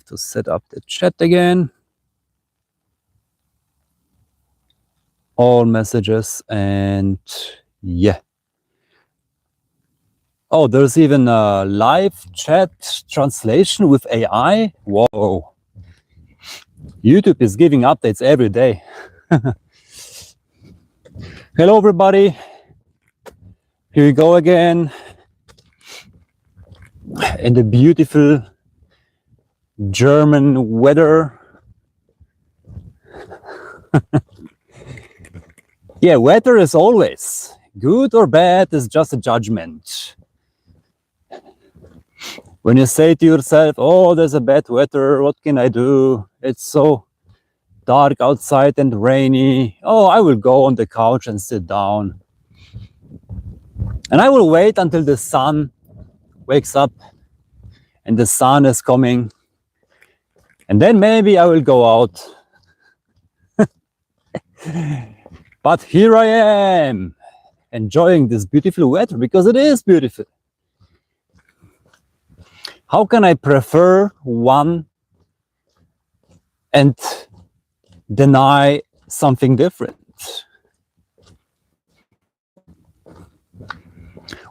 to set up the chat again. All messages, and yeah. Oh, there's even a live chat translation with AI. Whoa. YouTube is giving updates every day. Hello, everybody. Here we go again. In the beautiful German weather. Yeah, weather is always good or bad, is just a judgment. When you say to yourself, oh, there's a bad weather, what can I do? It's so dark outside and rainy. Oh, I will go on the couch and sit down. And I will wait until the sun wakes up and the sun is coming. And then maybe I will go out. But here I am, enjoying this beautiful weather, because it is beautiful. How can I prefer one and deny something different?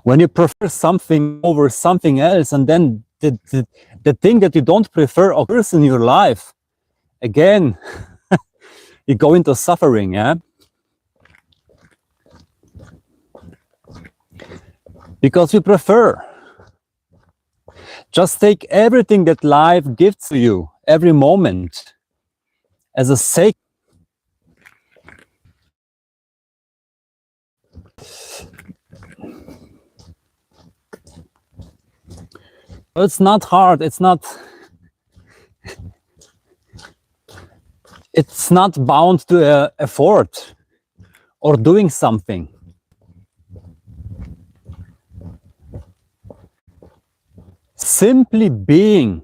When you prefer something over something else, and then the thing that you don't prefer occurs in your life, again, you go into suffering, yeah? Because you prefer. Just take everything that life gives to you, every moment, as a sacred. It's not hard, it's not bound to effort or doing something. Simply being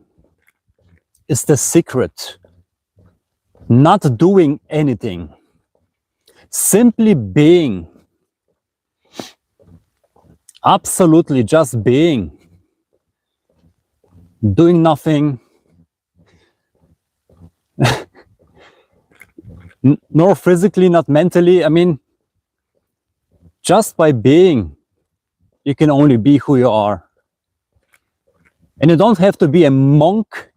is the secret. Not doing anything. Simply being. Absolutely just being. Doing nothing. Nor physically, not mentally. I mean, just by being, you can only be who you are. And you don't have to be a monk.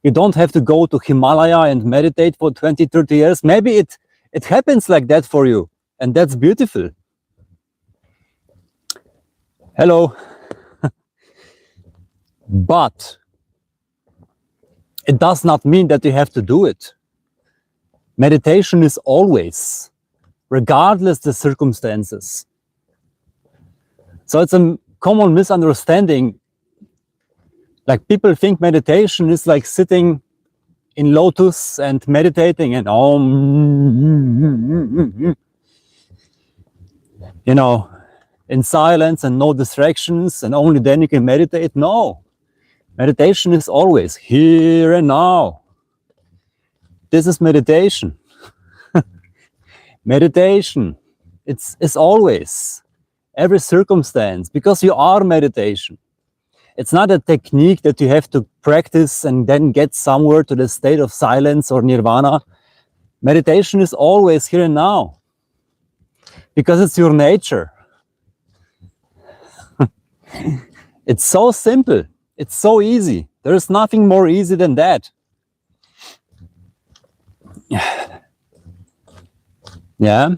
You don't have to go to Himalaya and meditate for 20, 30 years. Maybe it happens like that for you. And that's beautiful. Hello. But it does not mean that you have to do it. Meditation is always, regardless the circumstances. So it's a common misunderstanding. Like, people think meditation is like sitting in lotus and meditating and you know, in silence and no distractions, and only then you can meditate. No, meditation is always here and now. This is meditation. Meditation, it's always, every circumstance, because you are meditation. It's not a technique that you have to practice and then get somewhere to the state of silence or nirvana. Meditation is always here and now, because it's your nature. It's so simple. It's so easy. There is nothing more easy than that. Yeah.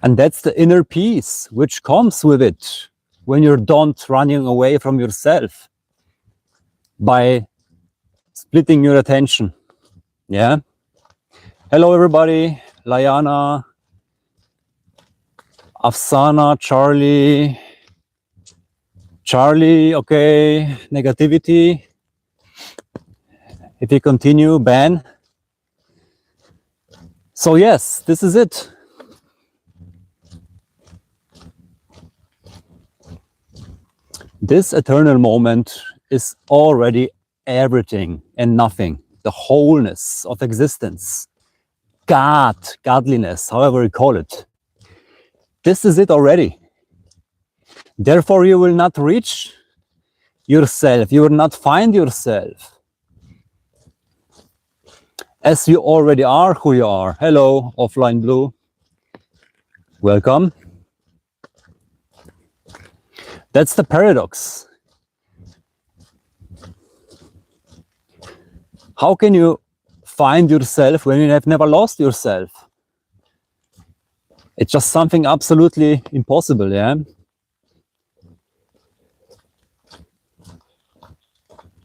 And that's the inner peace which comes with it. When you're done running away from yourself by splitting your attention. Yeah. Hello, everybody. Layana, Afsana, Charlie. Charlie, okay. Negativity. If you continue, Ben. So yes, this is it. This eternal moment is already everything and nothing, the wholeness of existence, God, godliness, however you call it. This is it already. Therefore, you will not reach yourself. You will not find yourself. As you already are who you are. Hello, Offline Blue. Welcome. That's the paradox. How can you find yourself when you have never lost yourself? It's just something absolutely impossible, yeah?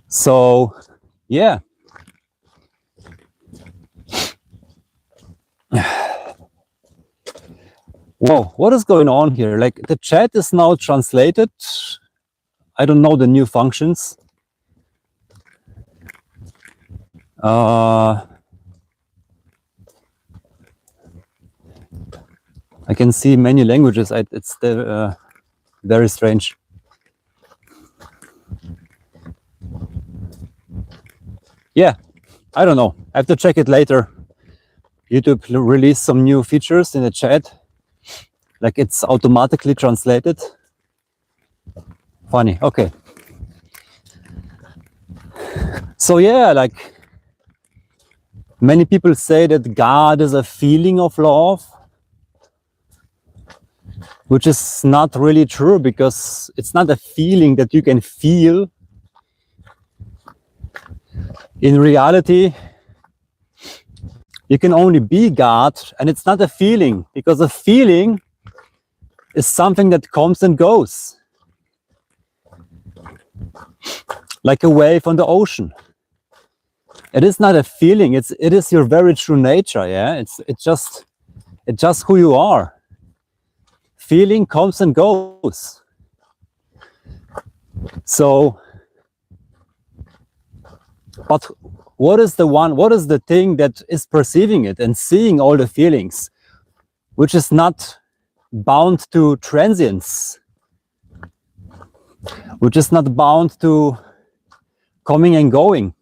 So, yeah. Whoa, what is going on here? Like, the chat is now translated. I don't know the new functions. I can see many languages. It's very strange. Yeah, I don't know. I have to check it later. YouTube released some new features in the chat. Like, it's automatically translated. Funny. Okay. So yeah, like, many people say that God is a feeling of love, which is not really true, because it's not a feeling that you can feel. In reality, you can only be God, and it's not a feeling, because a feeling is something that comes and goes, like a wave on the ocean. It is not a feeling, it is your very true nature, yeah? It's just who you are. Feeling comes and goes. So, but what is the thing that is perceiving it and seeing all the feelings, which is not bound to transience, which is not bound to coming and going,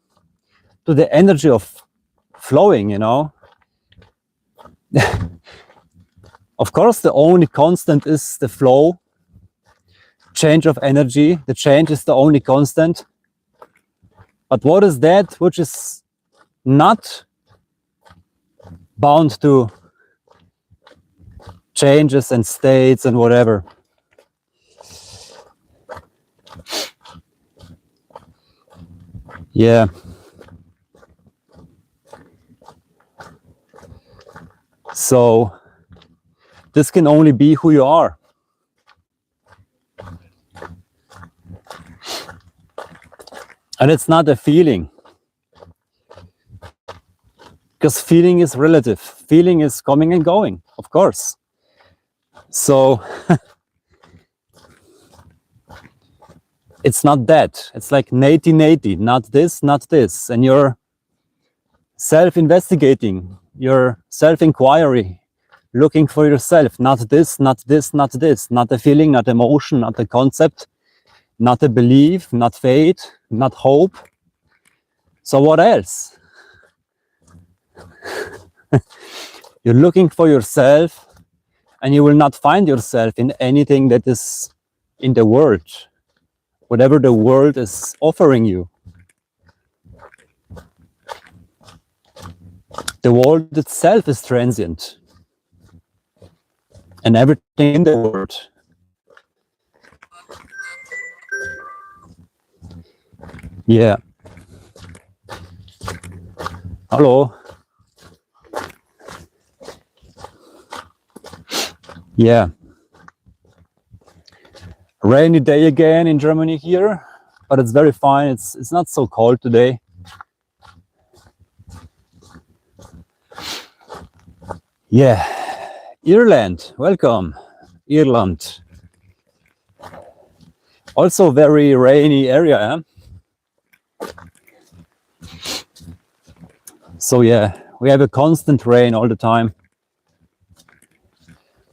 to the energy of flowing, you know? Of course, the only constant is the flow, change of energy. The change is the only constant. But what is that which is not bound to changes and states and whatever? Yeah. So this can only be who you are. And it's not a feeling. Because feeling is relative. Feeling is coming and going, of course. So it's not that. It's like nati-nati, not this, not this. And you're self-investigating, your self-inquiry, looking for yourself, not this, not this, not this, not a feeling, not emotion, not a concept, not a belief, not faith, not hope. So what else? You're looking for yourself, and you will not find yourself in anything that is in the world, whatever the world is offering you. The world itself is transient, and everything in the world. Yeah. Hello. Yeah. Rainy day again in Germany here, but it's very fine. It's not so cold today. Yeah. Ireland, welcome. Ireland. Also very rainy area, eh? So yeah, we have a constant rain all the time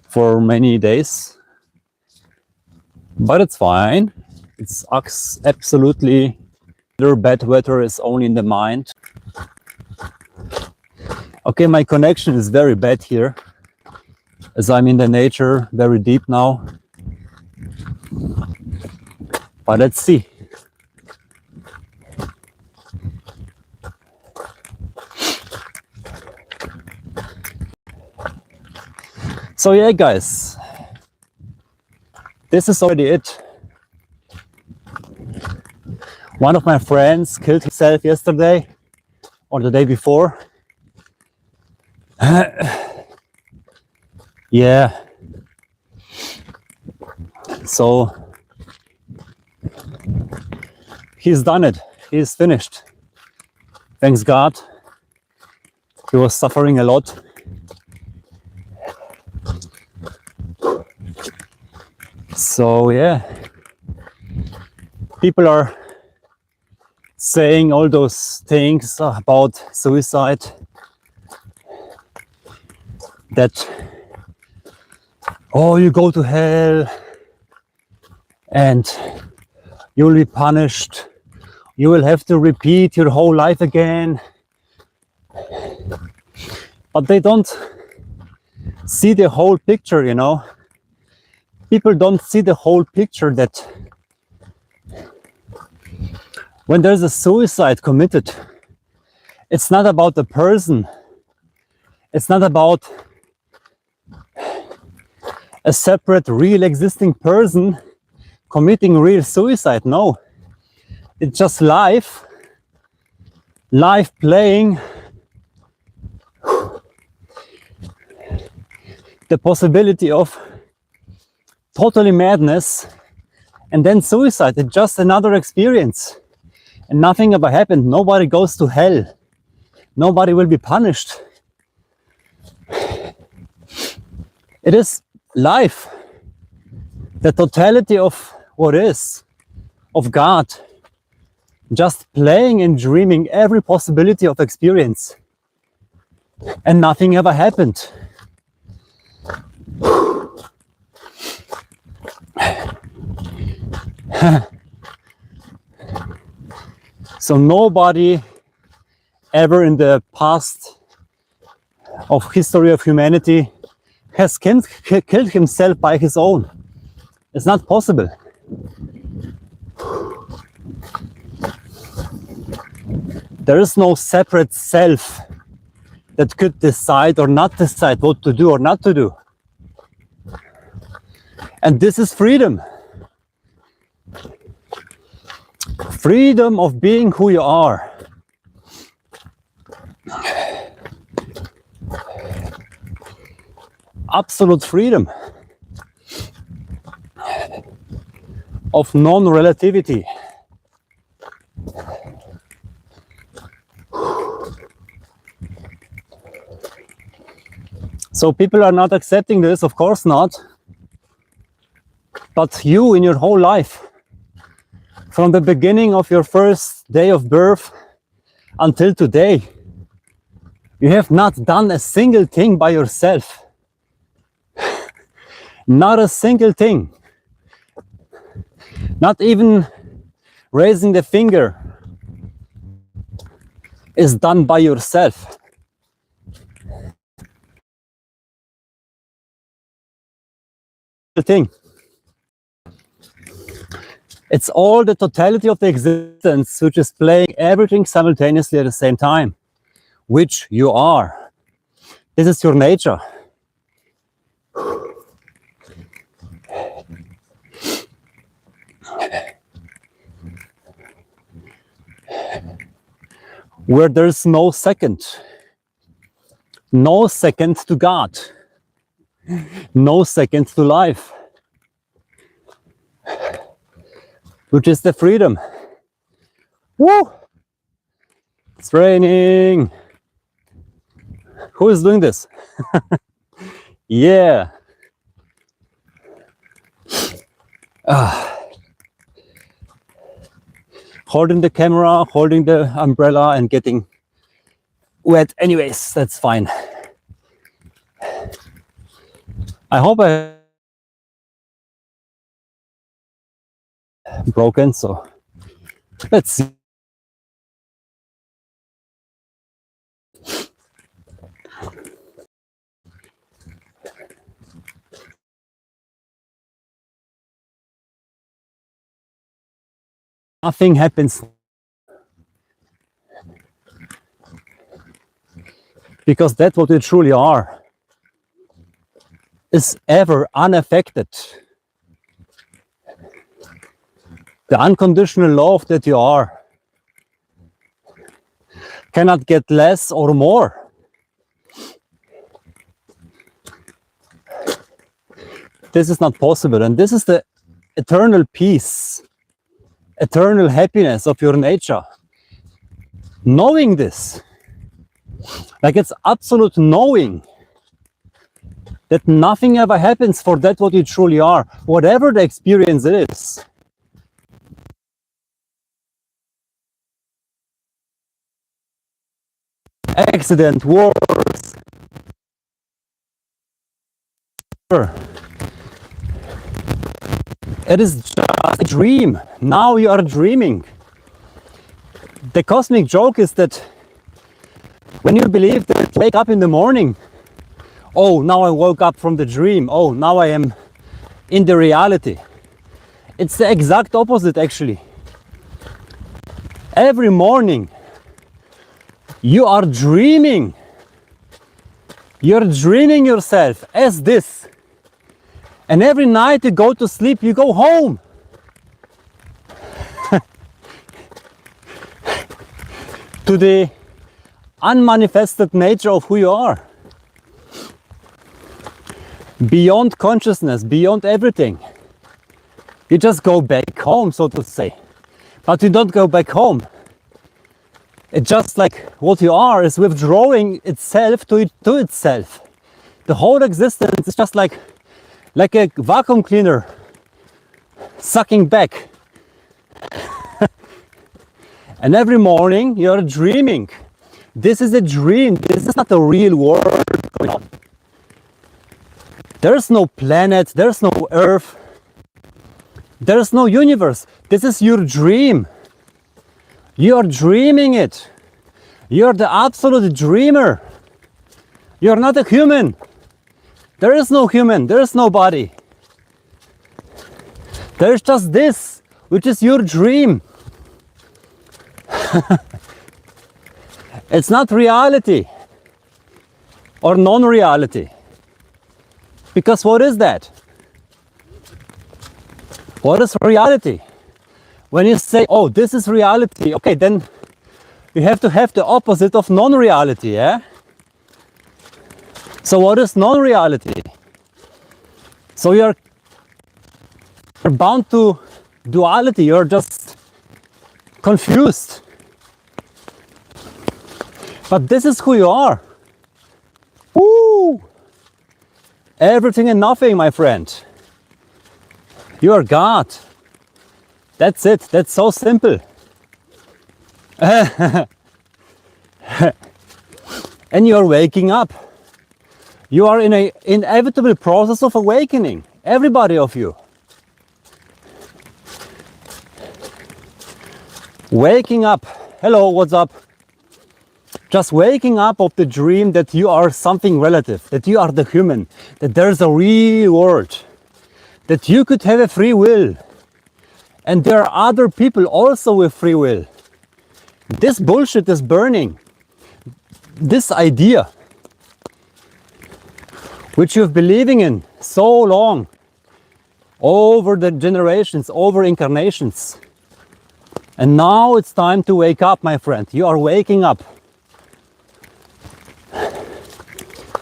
for many days, but it's fine. It's absolutely, bad weather is only in the mind. Okay, my connection is very bad here, as I'm in the nature, very deep now. But let's see. So yeah, guys, this is already it. One of my friends killed himself yesterday or the day before. Yeah. So he's done it. He's finished. Thanks God. He was suffering a lot. So yeah, people are saying all those things about suicide, that, oh, you go to hell and you will be punished. You will have to repeat your whole life again. But they don't see the whole picture, you know. People don't see the whole picture, that when there's a suicide committed, it's not about the person. It's not about a separate, real existing person committing real suicide. No, it's just life playing the possibility of totally madness, and then suicide. It's just another experience, and nothing ever happened. Nobody goes to hell. Nobody will be punished. It is life, the totality of what is, of God, just playing and dreaming every possibility of experience, and nothing ever happened. So nobody ever in the past of history of humanity has killed himself by his own. It's not possible. There is no separate self that could decide or not decide what to do or not to do. And this is freedom. Freedom of being who you are. Absolute freedom of non-relativity. So people are not accepting this, of course not. But you, in your whole life, from the beginning of your first day of birth until today, you have not done a single thing by yourself. Not a single thing. Not even raising the finger is done by yourself. The thing. It's all the totality of the existence which is playing everything simultaneously at the same time, which you are. This is your nature. Where there's no second to God, no second to life, which is the freedom. Woo! It's raining. Who is doing this? Yeah. Holding the camera, holding the umbrella and getting wet. Anyways, that's fine. I hope I broken, so let's see. Nothing happens because that's what we truly are. is ever unaffected. The unconditional love that you are cannot get less or more. This is not possible, and this is the eternal peace, eternal happiness of your nature. Knowing this, like it's absolute knowing that nothing ever happens for that what you truly are, whatever the experience is. Accident, wars, it is just a dream. Now you are dreaming. The cosmic joke is that when you believe that you wake up in the morning, oh, now I woke up from the dream, oh, now I am in the reality. It's the exact opposite, actually. Every morning you are dreaming. You're dreaming yourself as this. And every night you go to sleep, you go home. To the unmanifested nature of who you are. Beyond consciousness, beyond everything. You just go back home, so to say. But you don't go back home. It's just like what you are is withdrawing itself to itself. The whole existence is just like a vacuum cleaner sucking back. And every morning you're dreaming. This is a dream. This is not the real world going on. There's no planet, there's no earth, there's no universe. This is your dream. You're dreaming it. You're the absolute dreamer. You're not a human. There is no human, there is no body. There's just this, which is your dream. It's not reality or non-reality. Because what is that? What is reality? When you say, oh, this is reality, okay, then you have to have the opposite of non-reality, yeah? So what is non-reality? So you're bound to duality, you're just confused. But this is who you are. Woo! Everything and nothing, my friend. You are God. That's it. That's so simple. And you're waking up. You are in an inevitable process of awakening. Everybody of you. Waking up. Hello, what's up? Just waking up of the dream that you are something relative, that you are the human, that there's a real world, that you could have a free will, and there are other people also with free will. This bullshit is burning. This idea, which you've been believing in so long, over the generations, over incarnations. And now it's time to wake up, my friend. You are waking up.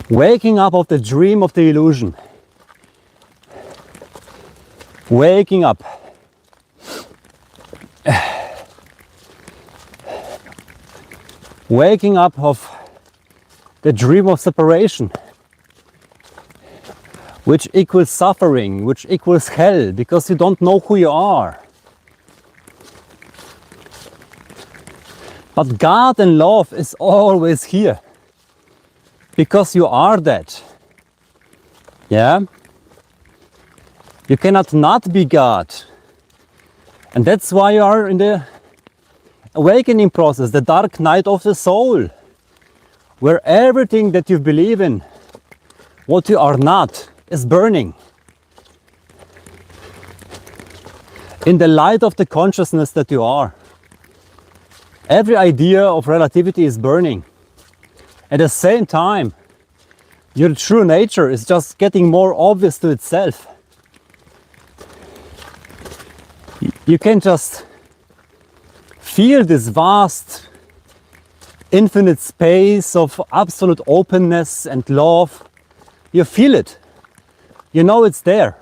Waking up of the dream of the illusion. Waking up. Waking up of the dream of separation, which equals suffering, which equals hell, because you don't know who you are. But God and love is always here, because you are that. Yeah? You cannot not be God. And that's why you are in the awakening process, the dark night of the soul, where everything that you believe in, what you are not, is burning. In the light of the consciousness that you are. Every idea of relativity is burning. At the same time, Your true nature is just getting more obvious to itself. You can just feel this vast, infinite space of absolute openness and love. You feel it. You know it's there.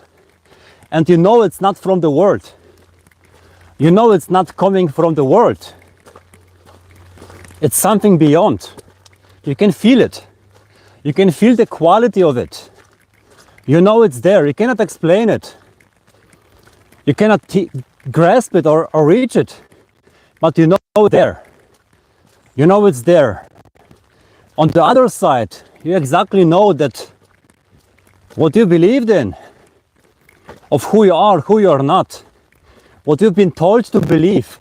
And you know it's not from the world. You know it's not coming from the world. It's something beyond. You can feel it. You can feel the quality of it. You know it's there. You cannot explain it. You cannot grasp it or reach it. But you know it's there. You know it's there. On the other side, you exactly know that what you believed in, of who you are not, what you've been told to believe,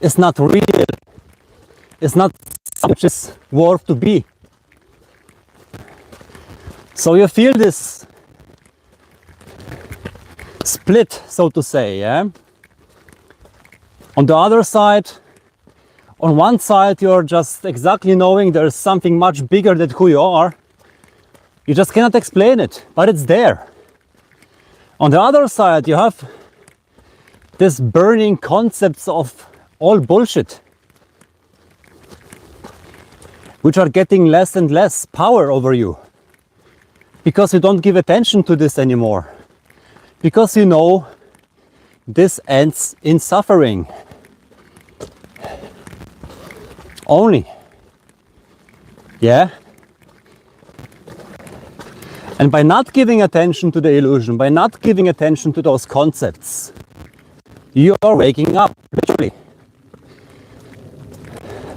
is not real. It's not something which is worth to be. So you feel this split, so to say, yeah? On the other side, on one side you're just exactly knowing there's something much bigger than who you are. You just cannot explain it, but it's there. On the other side you have this burning concepts of all bullshit, which are getting less and less power over you. Because you don't give attention to this anymore. Because you know this ends in suffering. Only. Yeah? And by not giving attention to the illusion, by not giving attention to those concepts, you are waking up, literally.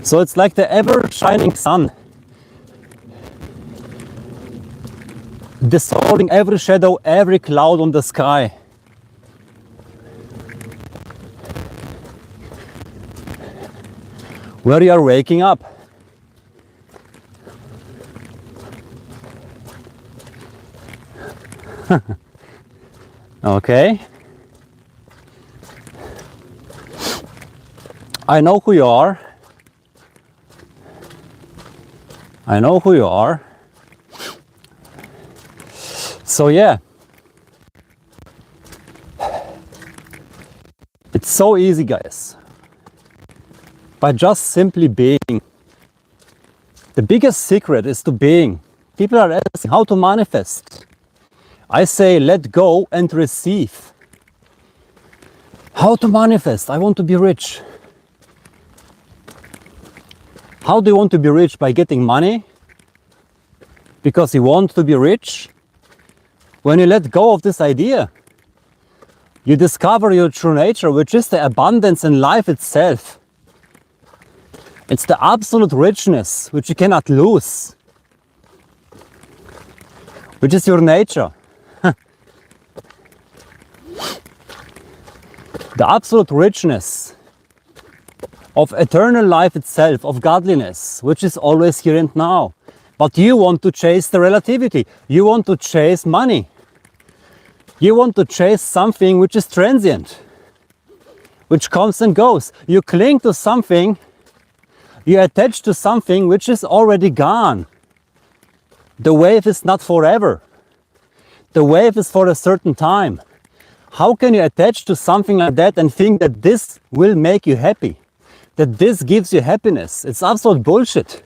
So it's like the ever-shining sun, dissolving every shadow, every cloud on the sky. Where you are waking up. Okay. I know who you are. I know who you are. So yeah, it's so easy, guys. By just simply being. The biggest secret is to being. People are asking how to manifest. I say let go and receive. How to manifest? I want to be rich. How do you want to be rich? By getting money? Because you want to be rich? When you let go of this idea, you discover your true nature, which is the abundance in life itself. It's the absolute richness, which you cannot lose, which is your nature. The absolute richness of eternal life itself, of godliness, which is always here and now. But you want to chase the relativity. You want to chase money. You want to chase something which is transient, which comes and goes. You cling to something, you attach to something which is already gone. The wave is not forever. The wave is for a certain time. How can you attach to something like that and think that this will make you happy? That this gives you happiness? It's absolute bullshit.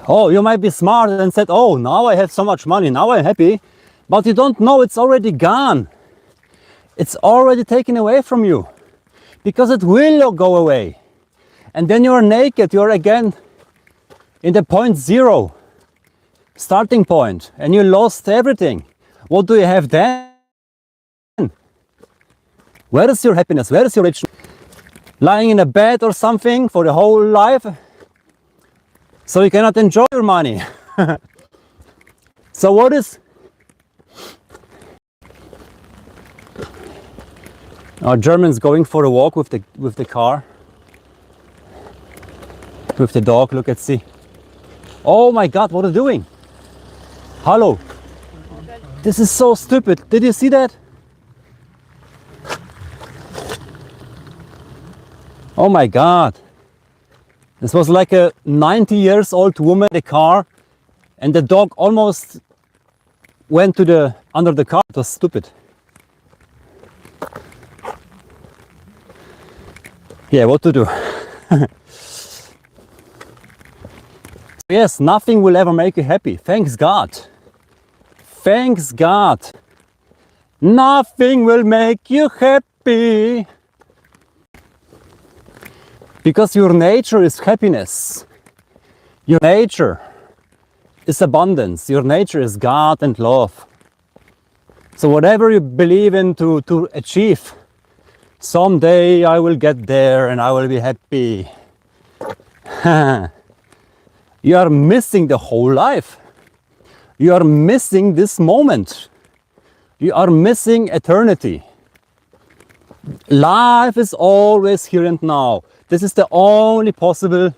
Oh, you might be smart and said, oh, now I have so much money, now I'm happy. But you don't know it's already gone. It's already taken away from you. Because it will go away. And then you're naked, you're again in the point zero, starting point, and you lost everything. What do you have then? Where is your happiness? Where is your richness? Lying in a bed or something for the whole life? So you cannot enjoy your money. So what is... Our Germans going for a walk with the car. With the dog, look at see. Oh my God, what are you doing? Hello. This is so stupid. Did you see that? Oh my God. This was like a 90 years old woman in a car and the dog almost went to under the car. It was stupid. Yeah, what to do? Yes, nothing will ever make you happy. Thanks God. Thanks God. Nothing will make you happy. Because your nature is happiness. Your nature is abundance. Your nature is God and love. So whatever you believe in to achieve, someday I will get there and I will be happy. You are missing the whole life. You are missing this moment. You are missing eternity. Life is always here and now. This is the only possible,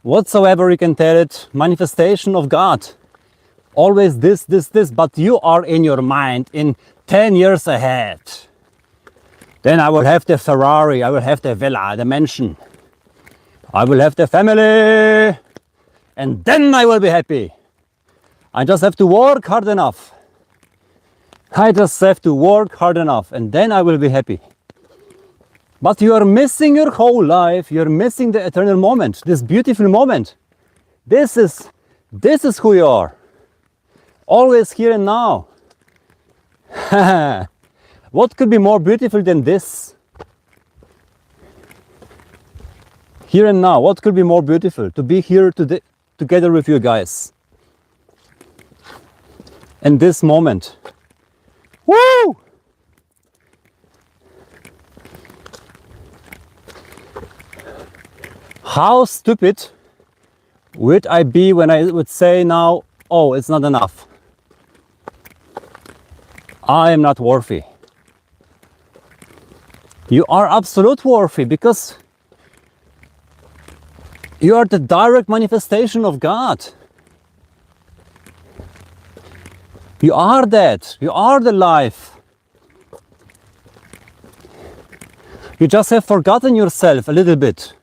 whatsoever you can tell it, manifestation of God. Always this, but you are in your mind in 10 years ahead. Then I will have the Ferrari, I will have the villa, the mansion. I will have the family. And then I will be happy. I just have to work hard enough. I just have to work hard enough and then I will be happy. But you are missing your whole life. You're missing the eternal moment, this beautiful moment. This is who you are. Always here and now. What could be more beautiful than this? Here and now, what could be more beautiful? To be here together with you guys. In this moment. Woo! How stupid would I be when I would say now, oh, it's not enough. I am not worthy. You are absolute worthy because you are the direct manifestation of God. You are that. You are the life. You just have forgotten yourself a little bit.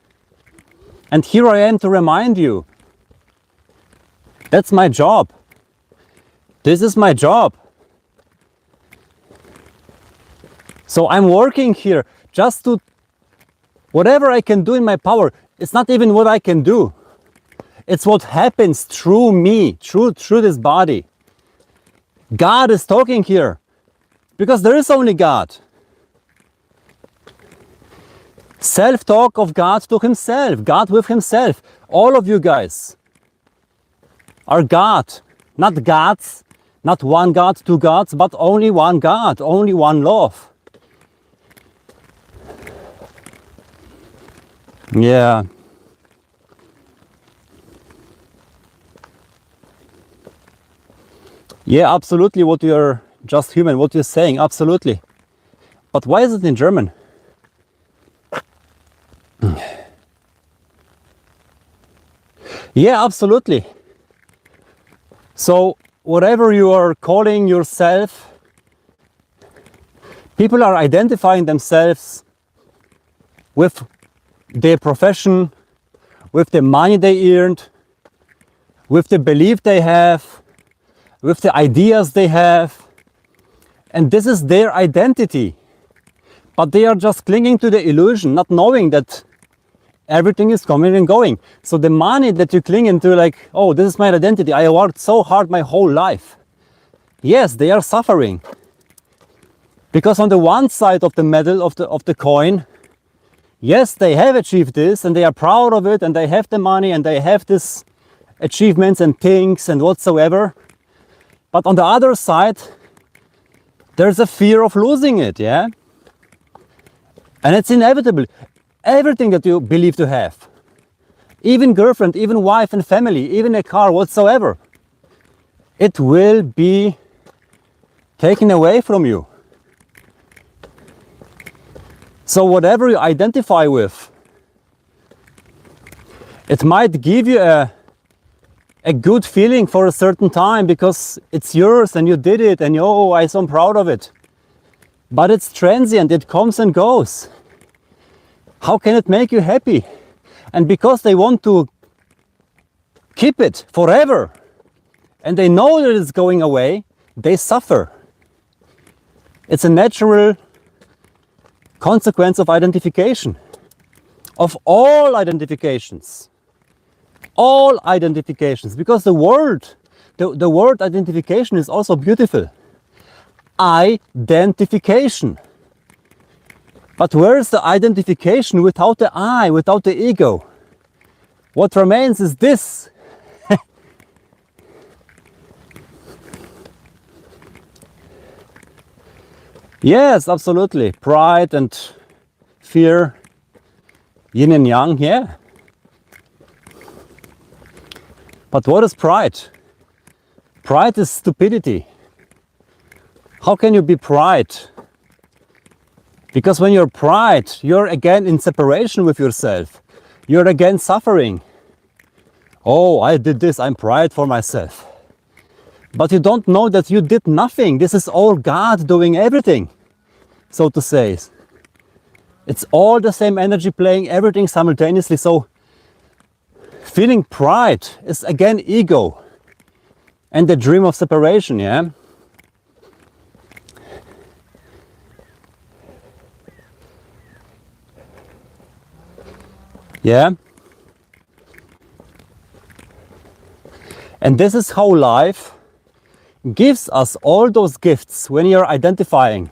And here I am to remind you. That's my job. This is my job. So I'm working here just to, whatever I can do in my power. It's not even what I can do. It's what happens through me, through this body. God is talking here because there is only God. Self-talk of God to himself, God with himself. All of you guys are God, not gods, not one God, two gods, but only one God, only one love. Yeah. Yeah, absolutely what you're just human, what you're saying, absolutely. But why is it in German? Yeah, absolutely. So whatever you are calling yourself, people are identifying themselves with their profession, with the money they earned, with the belief they have, with the ideas they have, and this is their identity. But they are just clinging to the illusion, not knowing that everything is coming and going. So the money that you cling into, like, oh, this is my identity, I worked so hard my whole life. Yes, they are suffering. Because on the one side of the medal, of the coin, yes, they have achieved this and they are proud of it and they have the money and they have this achievements and things and whatsoever. But on the other side, there's a fear of losing it, yeah? And it's inevitable. Everything that you believe to have, even girlfriend, even wife and family, even a car, whatsoever, it will be taken away from you. So whatever you identify with, it might give you a good feeling for a certain time because it's yours and you did it and oh, I'm so proud of it. But it's transient, it comes and goes. How can it make you happy? And because they want to keep it forever, and they know that it's going away, they suffer. It's a natural consequence of identification, of all identifications. All identifications, because the word identification is also beautiful. Identification. But where is the identification without the I, without the ego? What remains is this. Yes, absolutely. Pride and fear, yin and yang, yeah. But what is pride? Pride is stupidity. How can you be pride? Because when you're pride, you're again in separation with yourself. You're again suffering. Oh, I did this, I'm pride for myself. But you don't know that you did nothing. This is all God doing everything, so to say. It's all the same energy playing everything simultaneously. So feeling pride is again ego and the dream of separation, yeah? Yeah? And this is how life gives us all those gifts when we are identifying,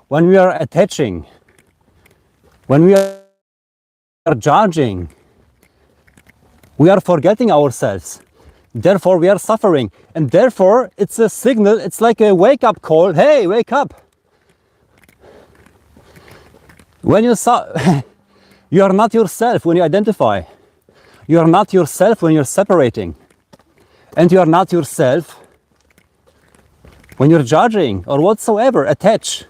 when we are attaching, when we are judging. We are forgetting ourselves. Therefore, we are suffering. And therefore, it's a signal, it's like a wake-up call. Hey, wake up! When you you are not yourself when you identify. You are not yourself when you're separating. And you are not yourself when you're judging or whatsoever, attach,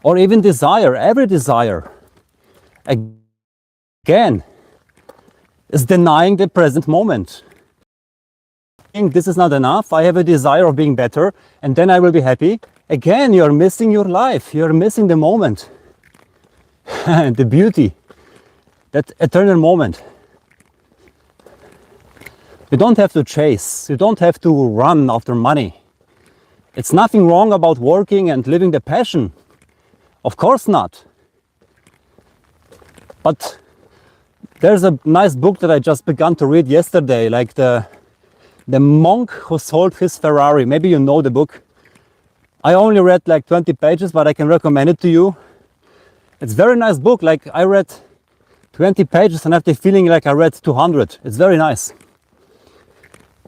or even desire. Every desire, again, is denying the present moment. This is not enough. I have a desire of being better, and then I will be happy. Again, you're missing your life. You're missing the moment, the beauty, that eternal moment. You don't have to chase. You don't have to run after money. It's nothing wrong about working and living the passion. Of course not. But there's a nice book that I just began to read yesterday, like the monk who sold his Ferrari. Maybe you know the book. I only read like 20 pages, but I can recommend it to you. It's a very nice book. Like I read 20 pages and I have the feeling like I read 200. It's very nice.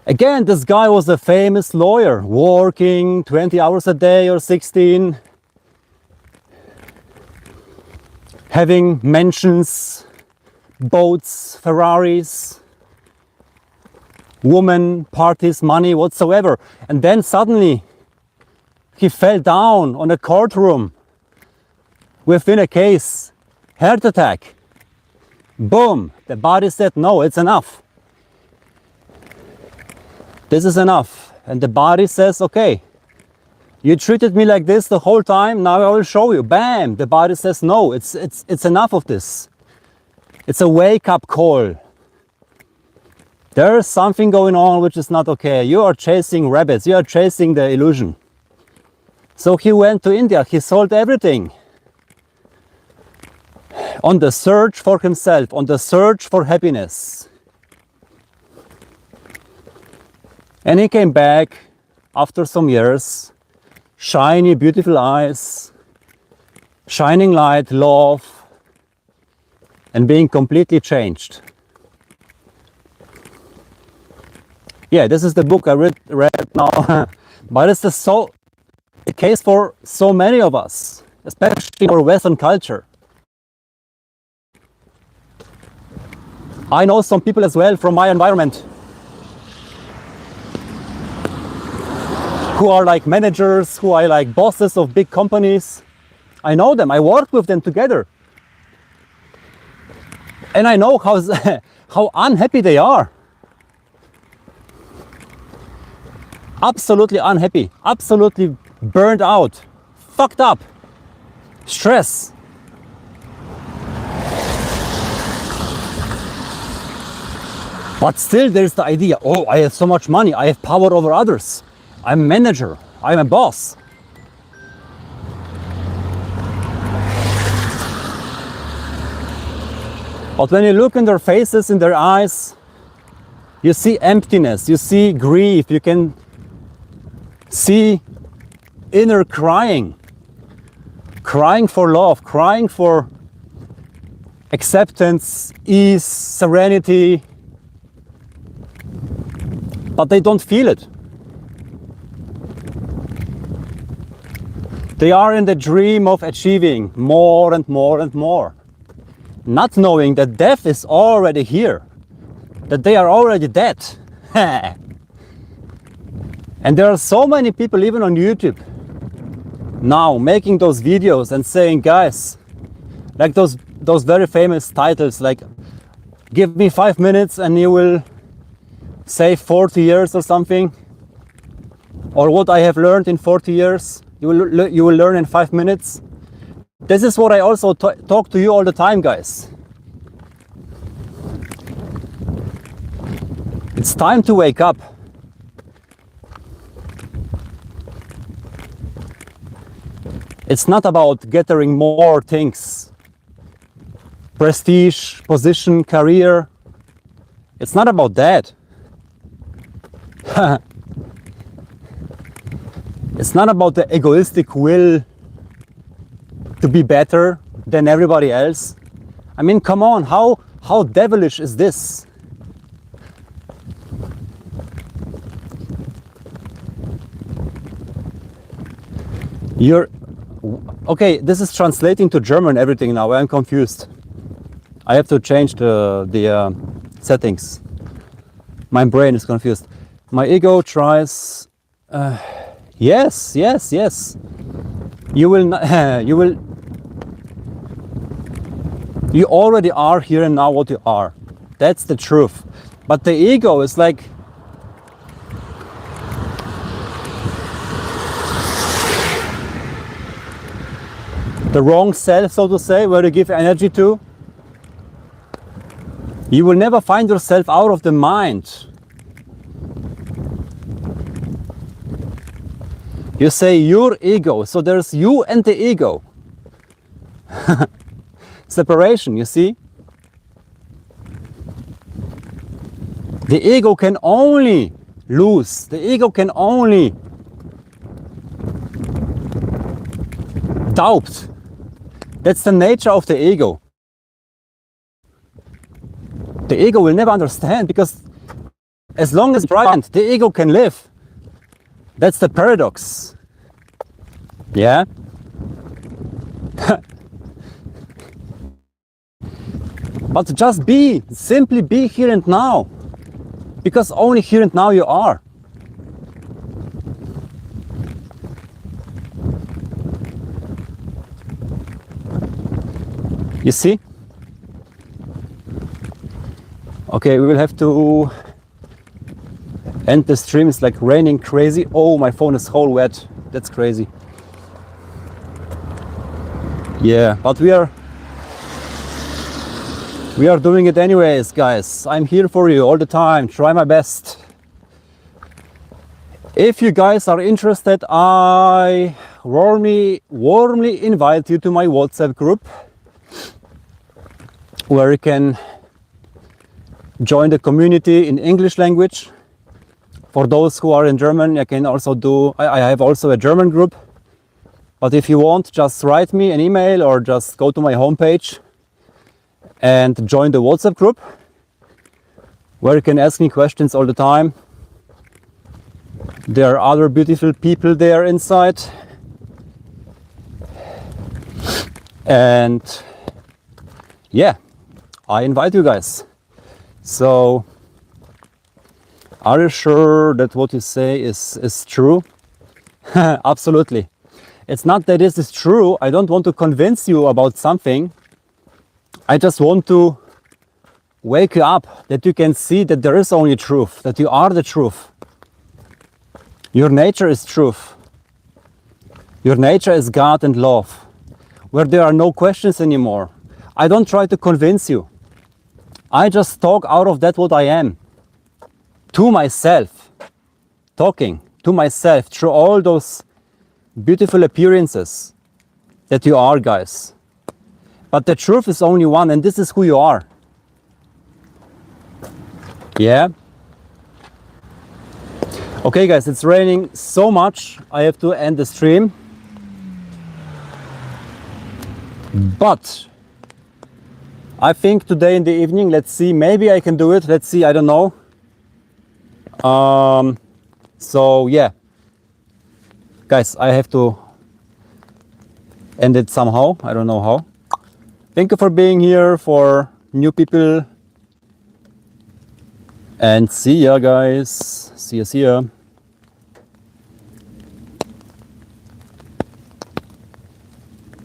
Again, this guy was a famous lawyer, working 20 hours a day or 16, having mansions, boats, Ferraris, women, parties, money, whatsoever. And then suddenly he fell down on a courtroom within a case, heart attack. Boom, the body said, no, it's enough. This is enough. And the body says, okay, you treated me like this the whole time, now I will show you. Bam, the body says, no, it's enough of this. It's a wake-up call. There's something going on which is not okay. You are chasing rabbits, you are chasing the illusion. So he went to India, he sold everything. On the search for himself, on the search for happiness. And he came back after some years, shiny, beautiful eyes, shining light, love, and being completely changed. Yeah, this is the book I read now, but it's the case for so many of us, especially in our Western culture. I know some people as well from my environment who are like managers, who are like bosses of big companies. I know them, I work with them together. And I know how unhappy they are. Absolutely unhappy, absolutely burned out, fucked up, stress. But still there's the idea, oh, I have so much money, I have power over others, I'm a manager, I'm a boss. But when you look in their faces, in their eyes, you see emptiness, you see grief, you can see inner crying. Crying for love, crying for acceptance, ease, serenity. But they don't feel it. They are in the dream of achieving more and more and more. Not knowing that death is already here, that they are already dead. And there are so many people, even on YouTube, now making those videos and saying, guys, like those very famous titles, like, give me 5 minutes and you will save 40 years or something. Or what I have learned in 40 years, you will learn in 5 minutes. This is what I also talk to you all the time, guys. It's time to wake up. It's not about gathering more things. Prestige, position, career. It's not about that. It's not about the egoistic will to be better than everybody else. I mean, come on, how devilish is this? Okay, this is translating to German, everything now. I'm confused. I have to change the settings. My brain is confused. My ego tries. Yes. You will not. You already are here and now what you are. That's the truth. But the ego is like. The wrong self, so to say, where you give energy to. You will never find yourself out of the mind. You say your ego, so there's you and the ego. Separation, you see? The ego can only lose, the ego can only doubt. That's the nature of the ego. The ego will never understand, because as long as it's right, the ego can live. That's the paradox. Yeah? But just simply be here and now. Because only here and now you are. You see? Okay, we will have to end the stream. It's like raining crazy. Oh, my phone is whole wet. That's crazy. Yeah, but we are doing it anyways, guys. I'm here for you all the time. Try my best. If you guys are interested, I warmly invite you to my WhatsApp group, where you can join the community in English language. For those who are in German, I can also I have also a German group. But if you want, just write me an email or just go to my homepage and join the WhatsApp group, where you can ask me questions all the time. There are other beautiful people there inside. And yeah, I invite you guys. So, are you sure that what you say is true? Absolutely. It's not that this is true. I don't want to convince you about something. I just want to wake you up, that you can see that there is only truth, that you are the truth. Your nature is truth. Your nature is God and love, where there are no questions anymore. I don't try to convince you. I just talk out of that what I am. to myself, talking to myself through all those beautiful appearances that you are, guys. But the truth is only one, and this is who you are. Yeah? Okay, guys, it's raining so much. I have to end the stream. But I think today in the evening, let's see, maybe I can do it. Let's see, I don't know. So yeah, guys, I have to end it somehow. I don't know how. Thank you for being here, for new people. And see ya, guys. See ya, see ya.